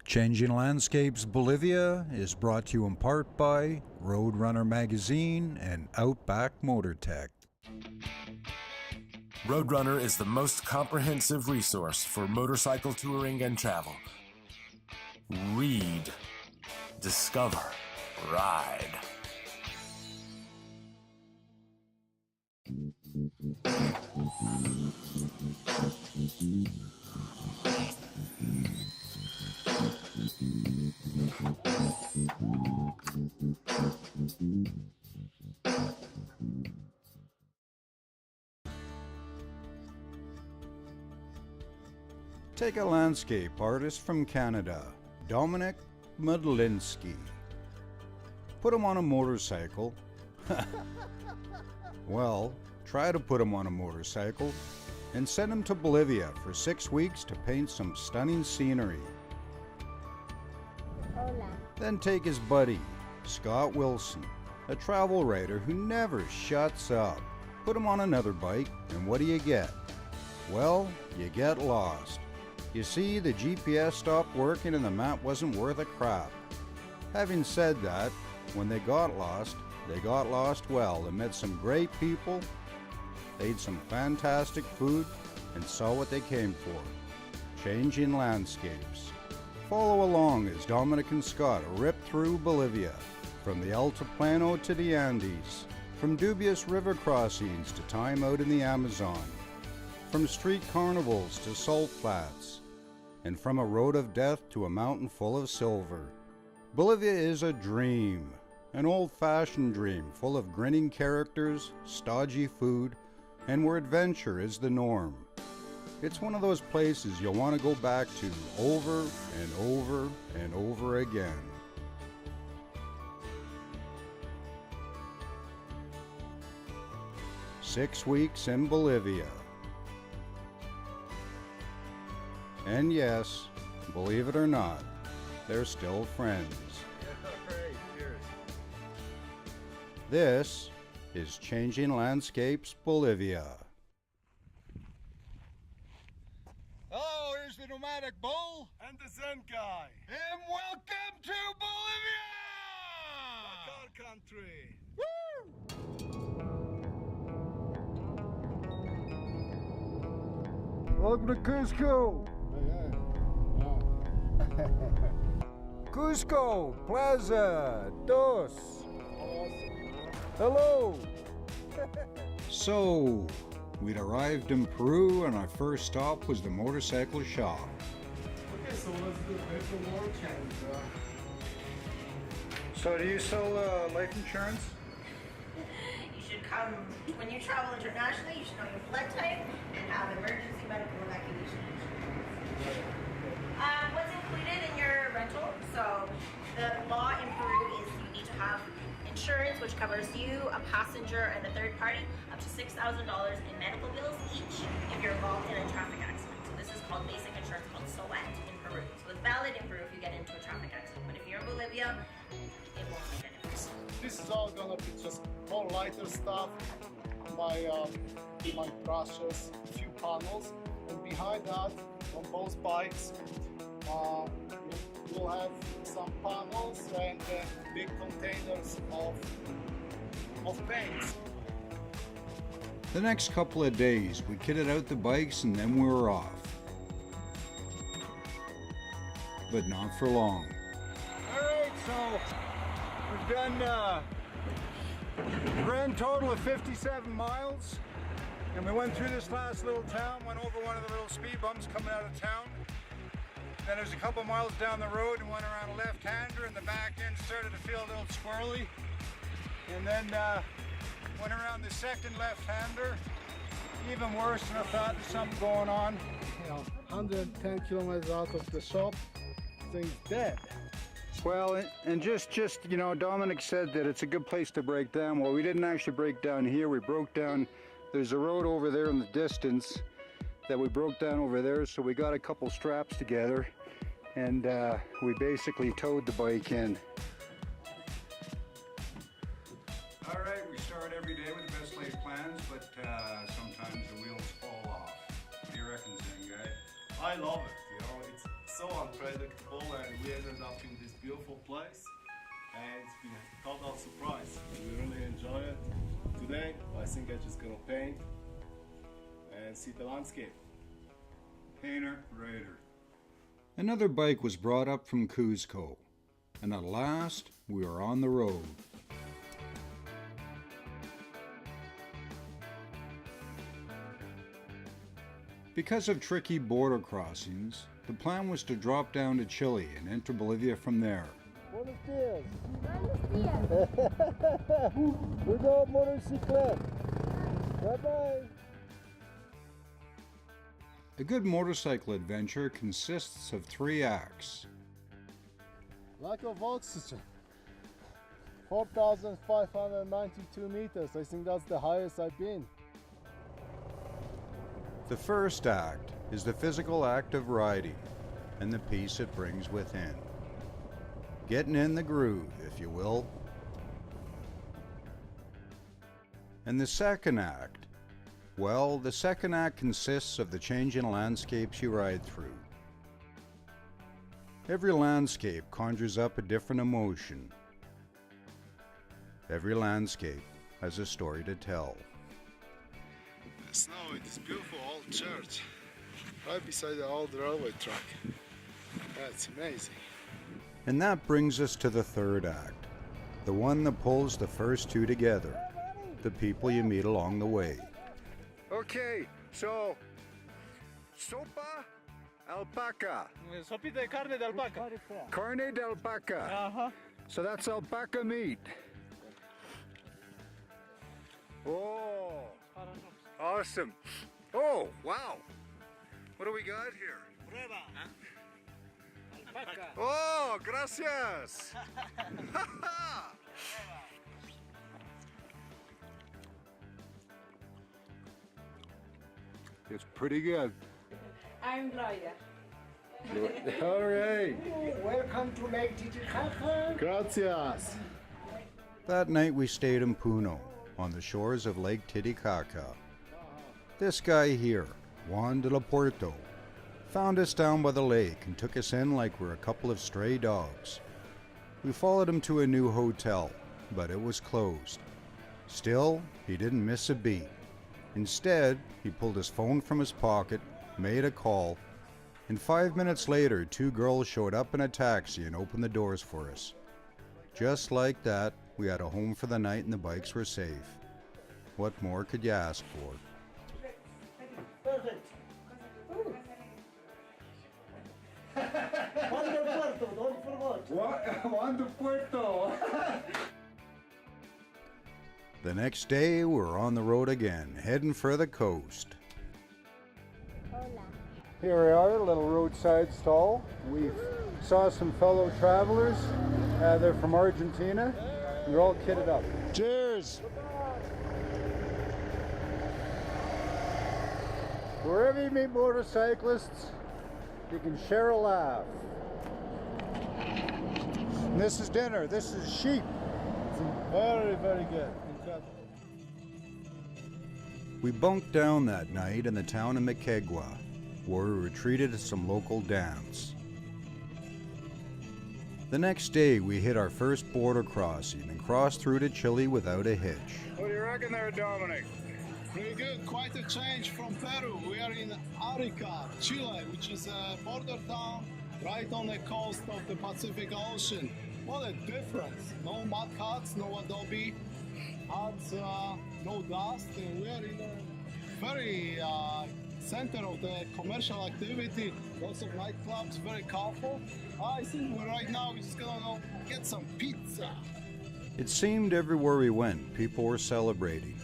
Changing Landscapes Bolivia is brought to you in part by Roadrunner Magazine and Outback Motor Tech. Roadrunner is the most comprehensive resource for motorcycle touring and travel. Read, discover, ride. Take a landscape artist from Canada, Dominik and Scott. Put him on a motorcycle. Well, try to put him on a motorcycle and send him to Bolivia for 6 weeks to paint some stunning scenery. Hola. Then take his buddy, Scott Wilson, a travel writer who never shuts up. Put him on another bike, and what do you get? Well, you get lost. You see, the GPS stopped working and the map wasn't worth a crap. Having said that, when they got lost well and met some great people, ate some fantastic food, and saw what they came for. Changing landscapes. Follow along as Dominik and Scott rip through Bolivia, from the Altiplano to the Andes, from dubious river crossings to time out in the Amazon, from street carnivals to salt flats, and from a road of death to a mountain full of silver. Bolivia is a dream, an old-fashioned dream full of grinning characters, stodgy food, and where adventure is the norm. It's one of those places you'll want to go back to over and over and over again. "6 weeks in Bolivia." And yes, believe it or not, they're still friends. This is Changing Landscapes Bolivia. Hello, here's the Nomadic Bull And the Zen guy. and welcome to Bolivia! Car country. Welcome to Cuzco! Cuzco, Plaza, Dos. Hello! So, we'd arrived in Peru and our first stop was the motorcycle shop. Okay, so let's do paperwork and So do you sell life insurance? You should come, when you travel internationally, you should know your blood type and have emergency medical evacuation insurance. What's included in your rental? So the law in Peru is you need to have insurance which covers you, a passenger, and a third party up to $6,000 in medical bills each if you're involved in a traffic accident. So this is called basic insurance, called SOAT in Peru. So it's valid in Peru if you get into a traffic accident. But if you're in Bolivia, it won't make a difference. this is all gonna be just more lighter stuff. My brushes, a few panels, and behind that, on both bikes, we'll have some panels and big containers of paints. The next couple of days, we kitted out the bikes and then we were off. But not for long. Alright, so we've done a grand total of 57 miles. And we went through this last little town, went over one of the little speed bumps coming out of town. Then there's a couple miles down the road and went around a left-hander, and the back end started to feel a little squirrely. And then went around the second left-hander, even worse than I thought, there's something going on. 110 kilometers out of the shop, thing's dead. Well, and just you know, Dominik said that it's a good place to break down. Well, we didn't actually break down here. We broke down, there's a road over there in the distance that we broke down over there, so we got a couple straps together and we basically towed the bike in. All right, we start every day with the best laid plans, but sometimes the wheels fall off. What do you reckon, Zen guy? I love it, you know, it's so unpredictable, and we ended up in this beautiful place, and it's been a total surprise. We really enjoy it. Today, I think I'm just gonna paint and see the landscape. Painter, Raider. Another bike was brought up from Cuzco, and at last we were on the road. Because of tricky border crossings, the plan was to drop down to Chile and enter Bolivia from there. Buenos dias. Buenos dias. We go motorcycle. Bye-bye. A good motorcycle adventure consists of 3 acts. Lack of oxygen. 4,592 meters. I think that's the highest I've been. The first act is the physical act of riding and the peace it brings within. Getting in the groove, if you will. And the second act, well, the second act consists of the changing landscapes you ride through. Every landscape conjures up a different emotion. Every landscape has a story to tell. It's now in this beautiful old church, right beside the old railway track. That's amazing. And that brings us to the third act, the one that pulls the first 2 together, the people you meet along the way. Okay, so sopa alpaca. Sopita de carne de alpaca. Carne de alpaca. So that's alpaca meat. Oh, awesome. Oh, wow. What do we got here? Oh, gracias. It's pretty good. I'm Gloria. All right. Welcome to Lake Titicaca. Gracias. That night we stayed in Puno, on the shores of Lake Titicaca. This guy here, Juan de la Puerto, found us down by the lake and took us in like we're a couple of stray dogs. We followed him to a new hotel, but it was closed. Still, he didn't miss a beat. Instead, he pulled his phone from his pocket, made a call, and 5 minutes later, 2 girls showed up in a taxi and opened the doors for us. Just like that, we had a home for the night and the bikes were safe. What more could you ask for? Perfect. Juan de Puerto, don't forget. Juan de Puerto. The next day, we were on the road again, heading for the coast. Here we are, a little roadside stall. We saw some fellow travelers. They're from Argentina. And they're all kitted up. Cheers. Wherever you meet motorcyclists, you can share a laugh. And this is dinner. This is sheep. Very, very good. Incredible. We bunked down that night in the town of Moquegua, where we retreated to some local dance. The next day, we hit our first border crossing and crossed through to Chile without a hitch. What do you reckon there, Dominik? Pretty good, quite a change from Peru. We are in Arica, Chile, which is a border town right on the coast of the Pacific Ocean. What a difference. No mud huts, no adobe huts, no dust. And we are in a very center of the commercial activity. Lots of nightclubs, very colorful. I think right now we're just gonna go get some pizza. It seemed everywhere we went, people were celebrating.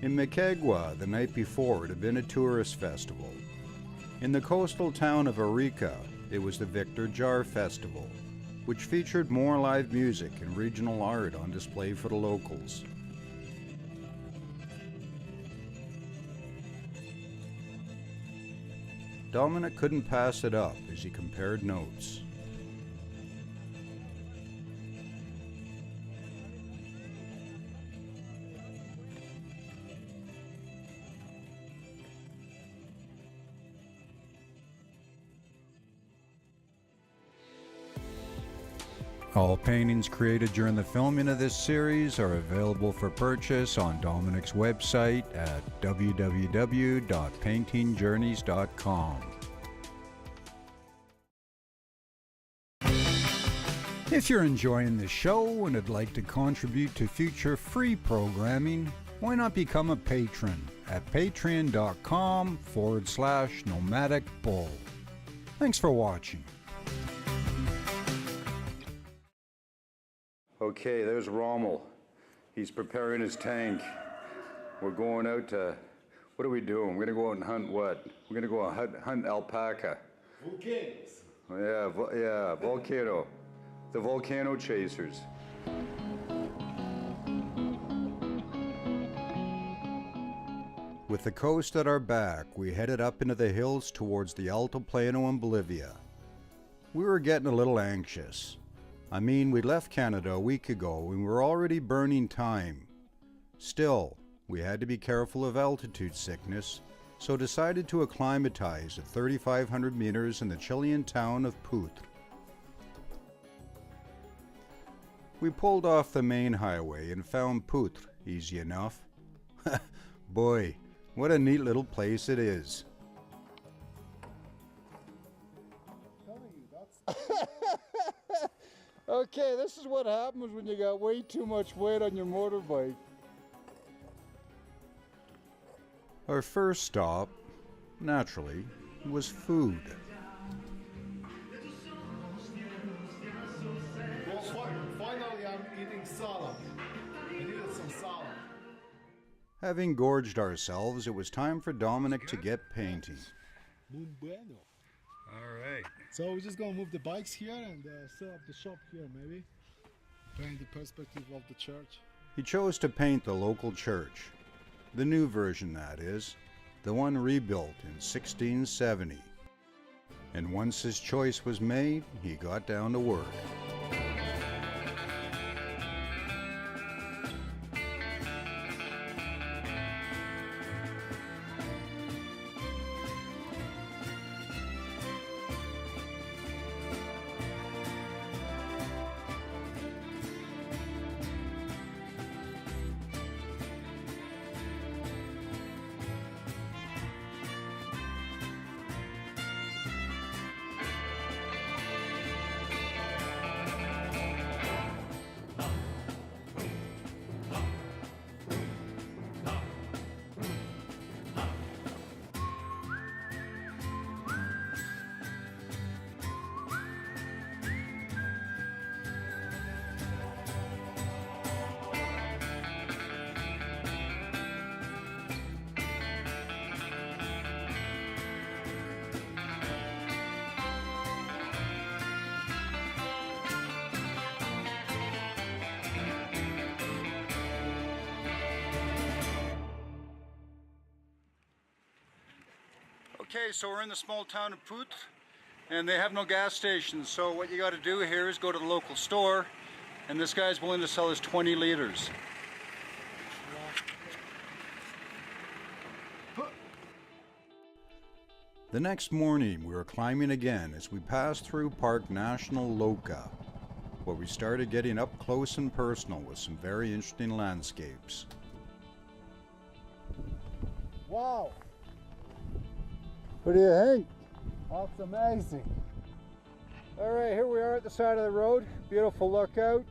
In Moquegua, the night before, it had been a tourist festival. In the coastal town of Arica, it was the Victor Jar Festival, which featured more live music and regional art on display for the locals. Dominik couldn't pass it up as he compared notes. All paintings created during the filming of this series are available for purchase on Dominik's website at www.paintingjourneys.com. If you're enjoying the show and would like to contribute to future free programming, why not become a patron at patreon.com/Nomadic Bull. Thanks for watching. Okay, there's Rommel. He's preparing his tank. We're going out to, what are we doing? We're gonna go out and hunt what? We're gonna go hunt alpaca. Volcanoes. Yeah, volcano. The volcano chasers. With the coast at our back, we headed up into the hills towards the Altiplano in Bolivia. We were getting a little anxious. I mean, we left Canada a week ago and we were already burning time. Still, we had to be careful of altitude sickness, so decided to acclimatize at 3,500 meters in the Chilean town of Putre. We pulled off the main highway and found Putre easy enough. Boy, what a neat little place it is. Okay, this is what happens when you got way too much weight on your motorbike. Our first stop, naturally, was food. Well, finally I'm eating salad. I needed some salad. Having gorged ourselves, it was time for Dominik to get painting. Muy bueno. All right. So we're just gonna move the bikes here and set up the shop here, maybe. Paint the perspective of the church. He chose to paint the local church. The new version, that is. The one rebuilt in 1670. And once his choice was made, he got down to work. Okay, so we're in the small town of Putre, and they have no gas stations, so what you got to do here is go to the local store, and this guy's willing to sell us 20 liters. The next morning, we were climbing again as we passed through Park National Loca, where we started getting up close and personal with some very interesting landscapes. Wow! What do you think? That's amazing. All right, here we are at the side of the road. Beautiful lookout.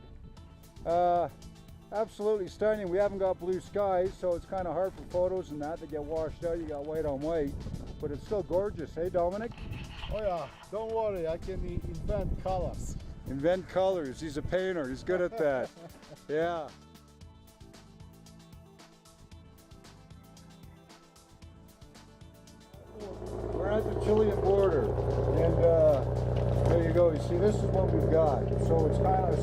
Absolutely stunning. We haven't got blue skies, so it's kind of hard for photos and that to get washed out. You got white on white, but it's still gorgeous, hey Dominik? Oh yeah, don't worry, I can invent colors. Invent colors. He's a painter. He's good at that. Yeah. We're at the Chilean border, and there you go. You see, this is what we've got. So it's kind of,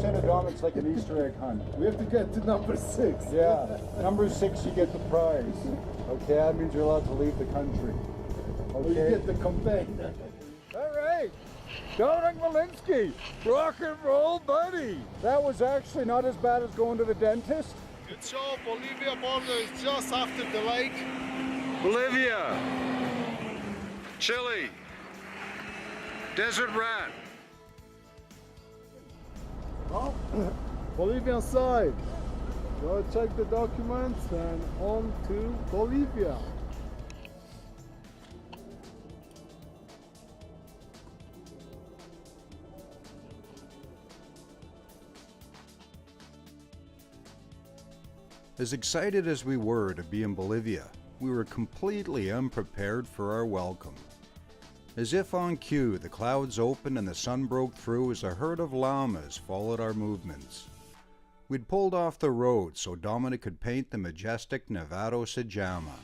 it's like an Easter egg hunt. We have to get to number 6. Yeah, number 6, you get the prize. Okay, that means you're allowed to leave the country. Okay. You get the contend. All right, Dominik Malinsky, rock and roll buddy. That was actually not as bad as going to the dentist. Good show. Bolivia border is just after the lake. Bolivia, Chile, desert rat. Bolivian side. Go check the documents and on to Bolivia. As excited as we were to be in Bolivia, we were completely unprepared for our welcome. As if on cue, the clouds opened and the sun broke through as a herd of llamas followed our movements. We'd pulled off the road so Dominik could paint the majestic Nevado Llama.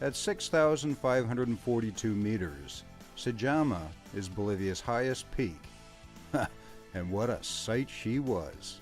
At 6,542 meters, Llama is Bolivia's highest peak. And what a sight she was.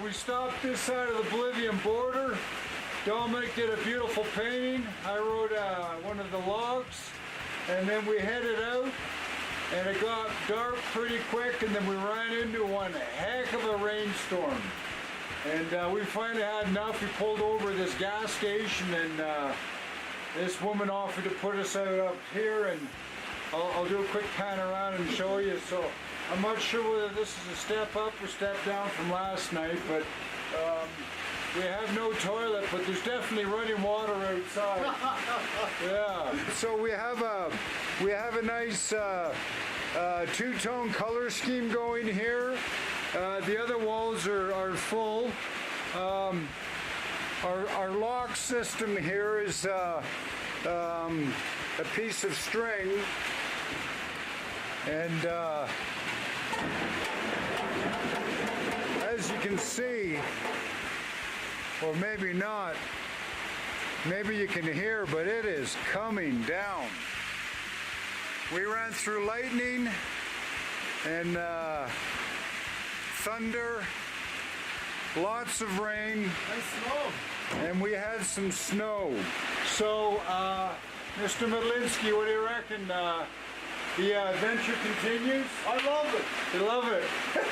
We stopped this side of the Bolivian border. Dominik did a beautiful painting. I rode one of the logs, and then we headed out, and it got dark pretty quick, and then we ran into one heck of a rainstorm. And we finally had enough. We pulled over this gas station, and this woman offered to put us out up here, and I'll do a quick pan around and show you. So I'm not sure whether this is a step up or step down from last night, but we have no toilet, but there's definitely running water outside. Yeah. So we have a nice two-tone color scheme going here. The other walls are full. Our lock system here is a piece of string, and as you can see, or maybe not, maybe you can hear, but it is coming down. We ran through lightning and thunder, lots of rain, And snow. and we had some snow. So, Mr. Medlinski, what do you reckon? The adventure continues? I love it. You love it?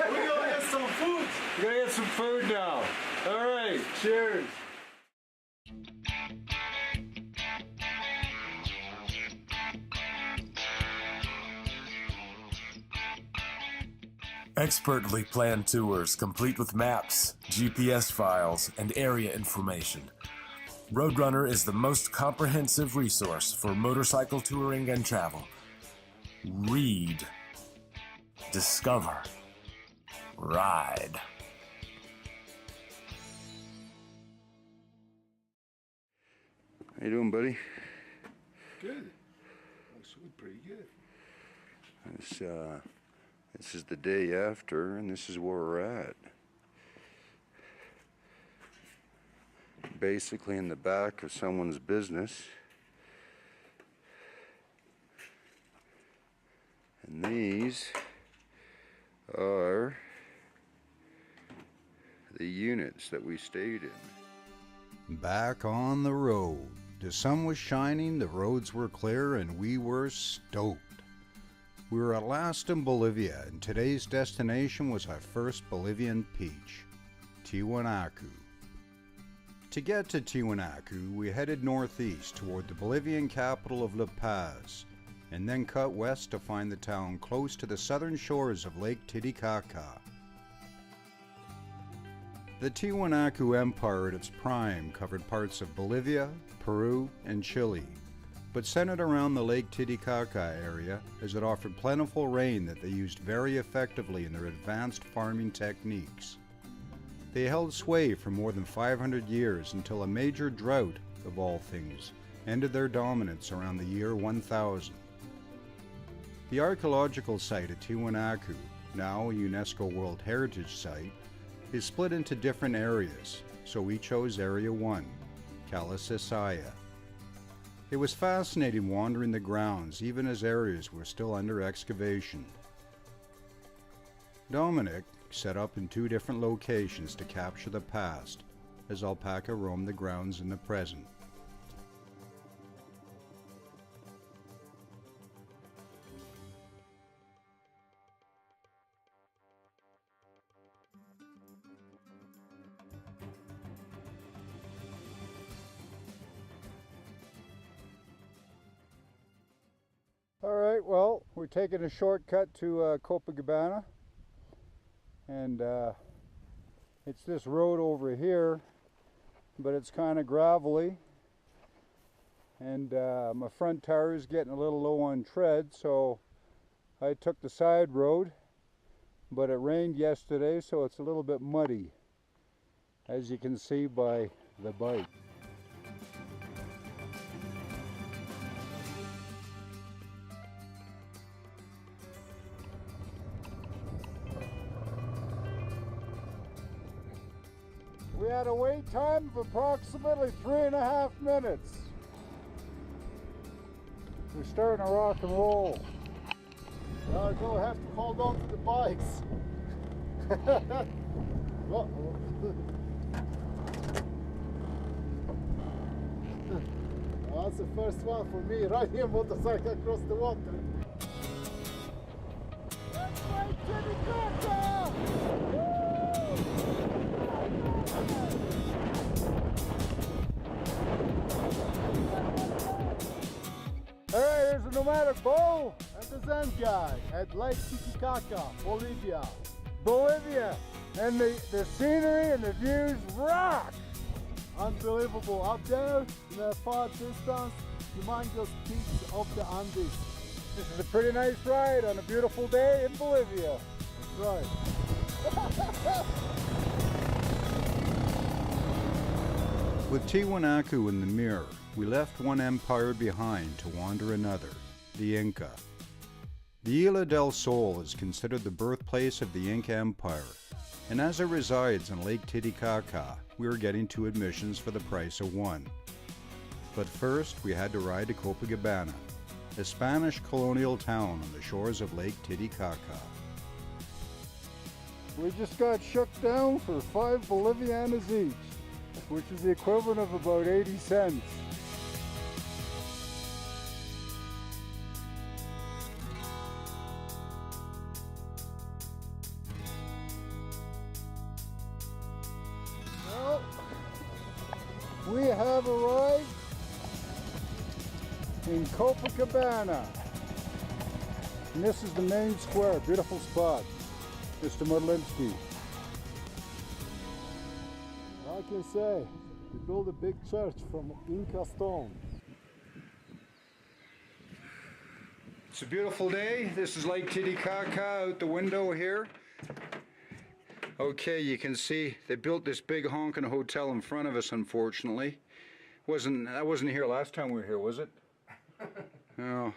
We're gonna get some food. We're gonna get some food now. All right, cheers. Expertly planned tours complete with maps, GPS files, and area information. Roadrunner is the most comprehensive resource for motorcycle touring and travel. Read, discover, ride. How you doing, buddy? Good. Actually, pretty good. This is the day after, and this is where we're at. Basically in the back of someone's business. And these are the units that we stayed in. Back on the road. The sun was shining, the roads were clear, and we were stoked. We were at last in Bolivia, and today's destination was our first Bolivian peach, Tiwanaku. To get to Tiwanaku, we headed northeast toward the Bolivian capital of La Paz, and then cut west to find the town close to the southern shores of Lake Titicaca. The Tiwanaku Empire at its prime covered parts of Bolivia, Peru, and Chile, but centered around the Lake Titicaca area as it offered plentiful rain that they used very effectively in their advanced farming techniques. They held sway for more than 500 years until a major drought, of all things, ended their dominance around the year 1000. The archaeological site at Tiwanaku, now a UNESCO World Heritage Site, is split into different areas, so we chose Area 1, Calisisaya. It was fascinating wandering the grounds even as areas were still under excavation. Dominik set up in 2 different locations to capture the past, as alpaca roam the grounds in the present. All right, well, we're taking a shortcut to Copacabana, and it's this road over here, but it's kind of gravelly, and my front tire is getting a little low on tread, so I took the side road, but it rained yesterday, so it's a little bit muddy, as you can see by the bike. We had a wait time of approximately 3.5 minutes. We're starting to rock and roll. Now we'll have to hold on to the bikes. Well, that's the first one for me, riding a motorcycle across the water. That's my Tiwanaku! Alright, here's the Nomadic bow And the Zen guy at Lake Titicaca, Bolivia. Bolivia. And the scenery and the views rock! Unbelievable. Up there, in the far distance, humongous peaks of the Andes. This is a pretty nice ride on a beautiful day in Bolivia. That's right. With Tiwanaku in the mirror, we left one empire behind to wander another, the Inca. The Isla del Sol is considered the birthplace of the Inca Empire, and as it resides in Lake Titicaca, we were getting 2 admissions for the price of 1. But first, we had to ride to Copacabana, a Spanish colonial town on the shores of Lake Titicaca. We just got shook down for 5 Bolivianas each, which is the equivalent of about 80 cents. Well, we have arrived in Copacabana. And this is the main square, beautiful spot. Mr. Modlinski. I can say, we built a big church from Inca stone. It's a beautiful day. This is Lake Titicaca out the window here. Okay, you can see they built this big honking hotel in front of us, unfortunately. That wasn't here last time we were here, was it? No.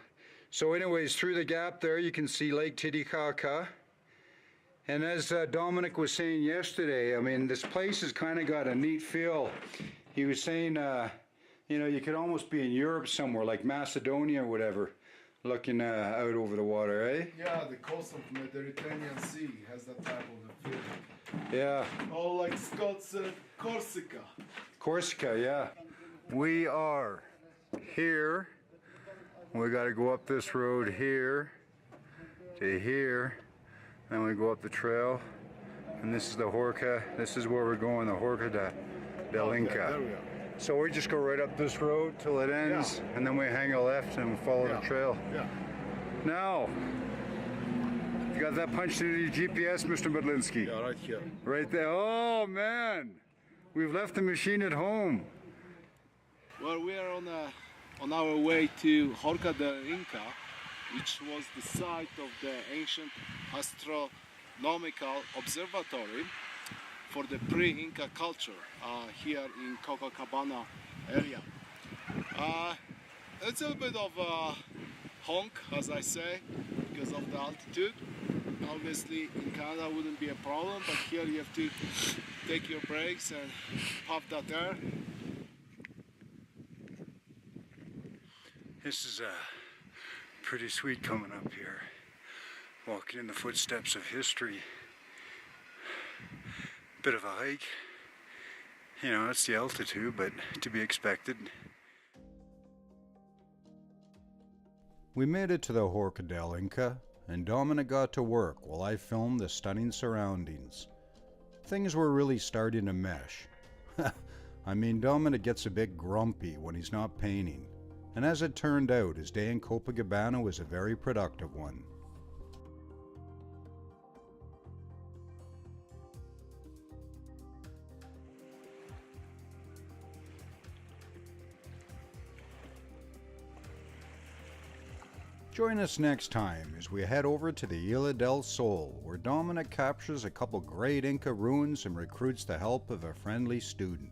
So anyways, through the gap there you can see Lake Titicaca. And as Dominik was saying yesterday, I mean, this place has kind of got a neat feel. He was saying, you know, you could almost be in Europe somewhere, like Macedonia or whatever, looking out over the water, eh? Yeah, the coast of Mediterranean Sea has that type of a feeling. Yeah. Oh, like Scott said, Corsica. Corsica, yeah. We are here. We got to go up this road here to here. Then we go up the trail, and this is the Horca. This is where we're going, the Horca del Inca. There we are. So we just go right up this road till it ends, and then we hang a left and follow the trail. Yeah. Now, you got that punched into your GPS, Mr. Modlinski? Yeah, right here. Right there. Oh man, we've left the machine at home. Well, we are on our way to Horca del Inca, which was the site of the ancient astronomical observatory for the pre-Inca culture here in Copacabana area. It's a little bit of a honk, as I say, because of the altitude. Obviously in Canada wouldn't be a problem, but here you have to take your brakes and puff that air. This is pretty sweet coming up here, walking in the footsteps of history. Bit of a hike, You know, it's the altitude, but to be expected. We made it to the Horca del Inca, and Dominik got to work while I filmed the stunning surroundings. Things were really starting to mesh. I mean, Dominik gets a bit grumpy when he's not painting, and as it turned out, his day in Copacabana was a very productive one. Join us next time as we head over to the Isla del Sol, where Dominik captures a couple great Inca ruins and recruits the help of a friendly student.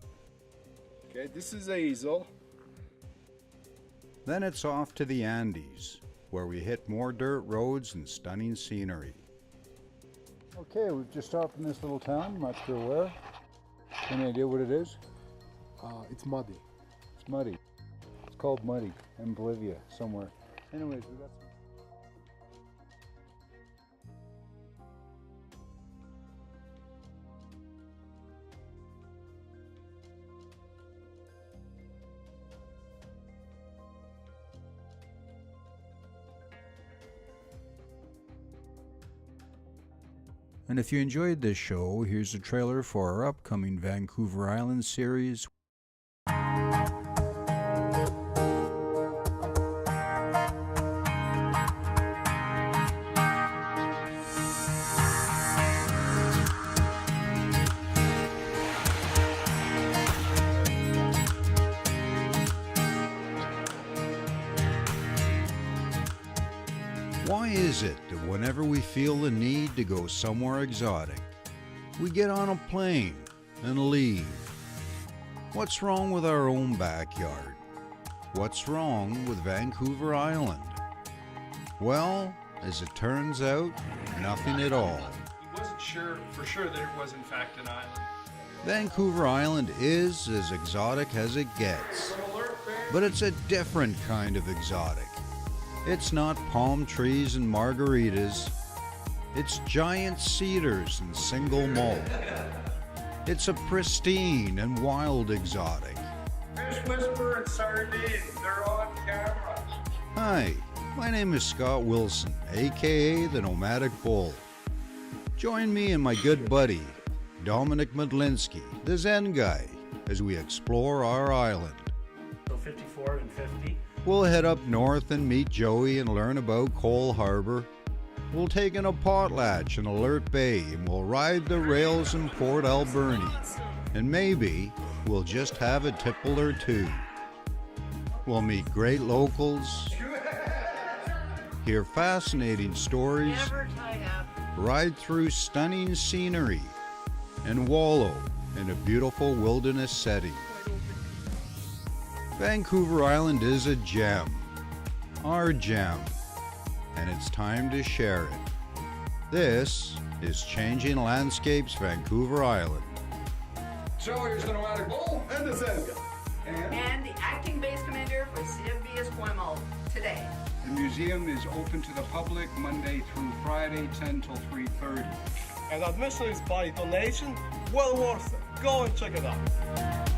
Okay, this is the easel. Then it's off to the Andes, where we hit more dirt roads and stunning scenery. Okay, we've just stopped in this little town, I'm not sure where. Any idea what it is? It's muddy. It's muddy. It's called Muddy in Bolivia, somewhere. Anyways, we got some. And if you enjoyed this show, here's a trailer for our upcoming Vancouver Island series. Why is it that whenever we feel the need to go somewhere exotic, we get on a plane and leave? What's wrong with our own backyard? What's wrong with Vancouver Island? Well, as it turns out, nothing at all. He wasn't sure for sure that it was in fact an island. Vancouver Island is as exotic as it gets, but it's a different kind of exotic. It's not palm trees and margaritas. It's giant cedars and single malt. It's a pristine and wild exotic. Fish Whisperer and Sardine, they're on camera. Hi, my name is Scott Wilson, aka the Nomadic Bull. Join me and my good buddy, Dominik Madlinsky, the Zen guy, as we explore our island. So 54 and 50. We'll head up north and meet Joey and learn about Cole Harbor. We'll take in a potlatch in Alert Bay and we'll ride the rails in Port Alberni. And maybe we'll just have a tipple or two. We'll meet great locals, hear fascinating stories, ride through stunning scenery, and wallow in a beautiful wilderness setting. Vancouver Island is a gem, our gem, and it's time to share it. This is Changing Landscapes Vancouver Island. So here's the Nomadic Bull and the Zen guy. And the acting base commander for CFB Esquimalt today. The museum is open to the public Monday through Friday, 10 till 3:30. And admission is by donation, well worth it. Go and check it out.